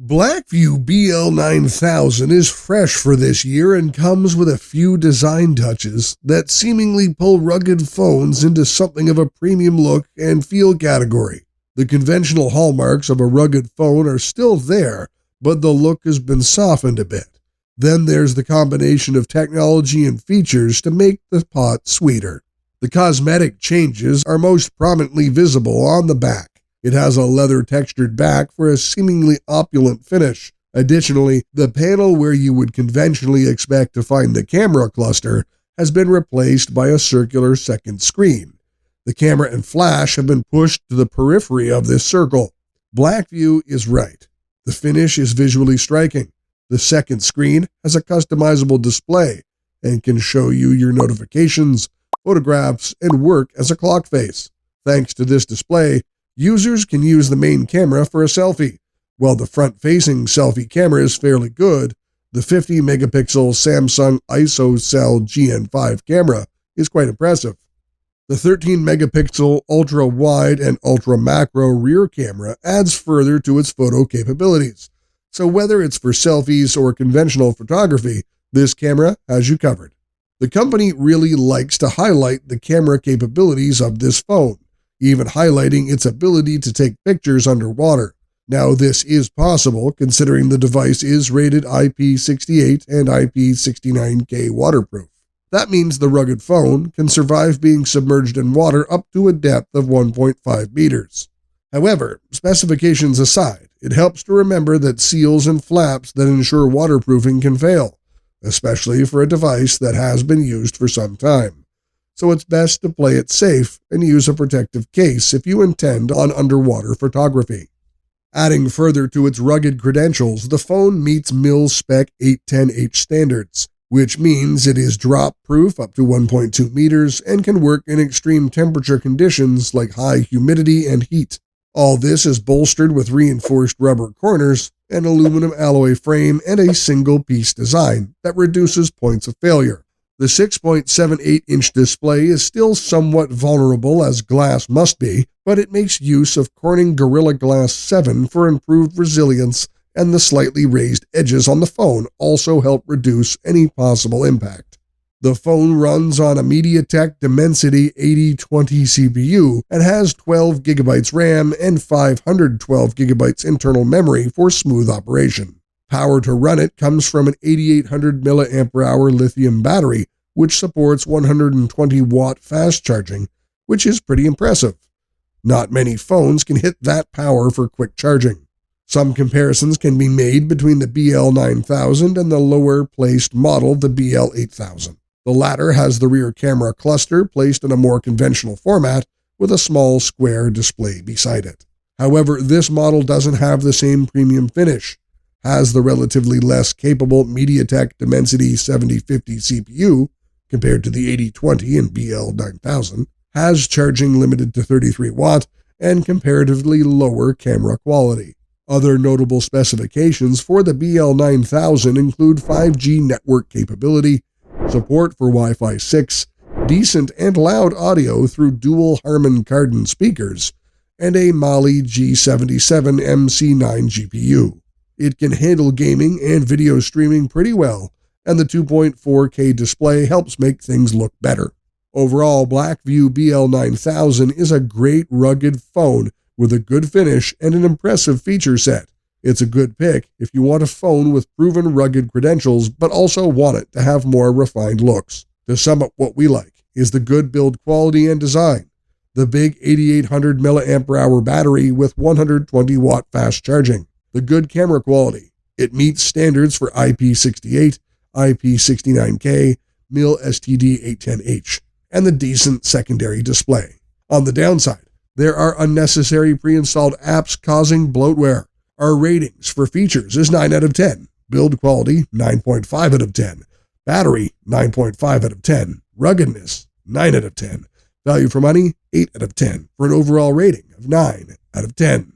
Blackview BL9000 is fresh for this year and comes with a few design touches that seemingly pull rugged phones into something of a premium look and feel category. The conventional hallmarks of a rugged phone are still there, but the look has been softened a bit. Then there's the combination of technology and features to make the pot sweeter. The cosmetic changes are most prominently visible on the back. It has a leather-textured back for a seemingly opulent finish. Additionally, the panel where you would conventionally expect to find the camera cluster has been replaced by a circular second screen. The camera and flash have been pushed to the periphery of this circle. Blackview is right. The finish is visually striking. The second screen has a customizable display and can show you your notifications, photographs, and work as a clock face. Thanks to this display, users can use the main camera for a selfie. While the front-facing selfie camera is fairly good, the 50-megapixel Samsung ISOCELL GN5 camera is quite impressive. The 13-megapixel ultra-wide and ultra-macro rear camera adds further to its photo capabilities. So whether it's for selfies or conventional photography, this camera has you covered. The company really likes to highlight the camera capabilities of this phone, even highlighting its ability to take pictures underwater. Now, this is possible considering the device is rated IP68 and IP69K waterproof. That means the rugged phone can survive being submerged in water up to a depth of 1.5 meters. However, specifications aside, it helps to remember that seals and flaps that ensure waterproofing can fail, especially for a device that has been used for some time. So it's best to play it safe and use a protective case if you intend on underwater photography. Adding further to its rugged credentials, the phone meets mil-spec 810H standards, which means it is drop-proof up to 1.2 meters and can work in extreme temperature conditions like high humidity and heat. All this is bolstered with reinforced rubber corners, an aluminum alloy frame, and a single-piece design that reduces points of failure. The 6.78-inch display is still somewhat vulnerable as glass must be, but it makes use of Corning Gorilla Glass 7 for improved resilience, and the slightly raised edges on the phone also help reduce any possible impact. The phone runs on a MediaTek Dimensity 8020 CPU and has 12 GB RAM and 512 GB internal memory for smooth operation. Power to run it comes from an 8800 mAh lithium battery, which supports 120-watt fast charging, which is pretty impressive. Not many phones can hit that power for quick charging. Some comparisons can be made between the BL9000 and the lower-placed model, the BL8000. The latter has the rear camera cluster placed in a more conventional format with a small square display beside it. However, this model doesn't have the same premium finish, has the relatively less capable MediaTek Dimensity 7050 CPU compared to the 8020 and BL9000, has charging limited to 33 watt, and comparatively lower camera quality. Other notable specifications for the BL9000 include 5G network capability, support for Wi-Fi 6, decent and loud audio through dual Harman Kardon speakers, and a Mali G77 MC9 GPU. It can handle gaming and video streaming pretty well, and the 2.4K display helps make things look better. Overall, Blackview BL9000 is a great rugged phone with a good finish and an impressive feature set. It's a good pick if you want a phone with proven rugged credentials but also want it to have more refined looks. To sum up what we like is the good build quality and design, the big 8800 mAh battery with 120-watt fast charging, the good camera quality. It meets standards for IP68, IP69K, mil-STD 810H, and the decent secondary display. On the downside, there are unnecessary pre-installed apps causing bloatware. Our ratings for features is 9 out of 10, build quality 9.5 out of 10, battery 9.5 out of 10, ruggedness 9 out of 10, value for money 8 out of 10, for an overall rating of 9 out of 10.